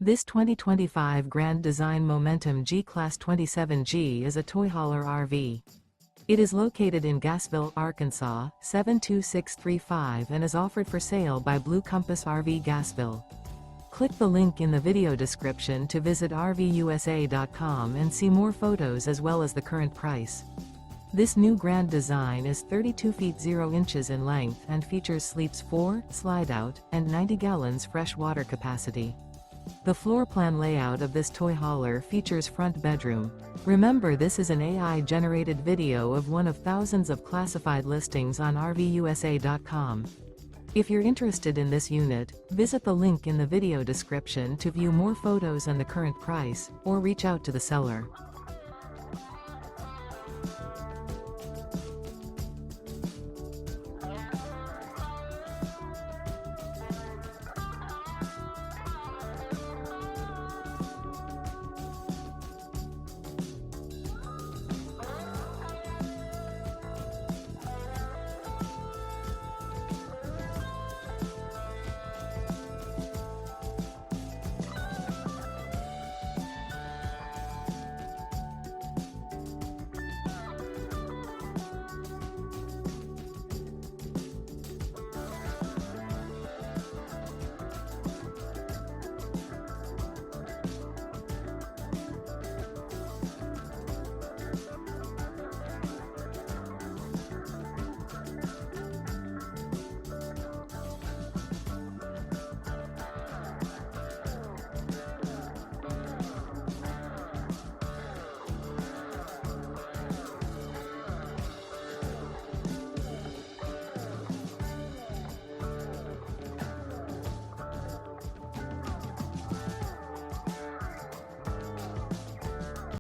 This 2025 Grand Design Momentum G-Class 27G is a toy hauler RV. It is located in Gassville, Arkansas, 72635 and is offered for sale by Blue Compass RV Gassville. Click the link in the video description to visit RVUSA.com and see more photos as well as the current price. This new grand design is 32 feet 0 inches in length and features sleeps 4, Slideout, and 90 gallons fresh water capacity. The floor plan layout of this toy hauler features front bedroom. Remember, this is an AI-generated video of one of thousands of classified listings on RVUSA.com. If you're interested in this unit, visit the link in the video description to view more photos and the current price, or reach out to the seller.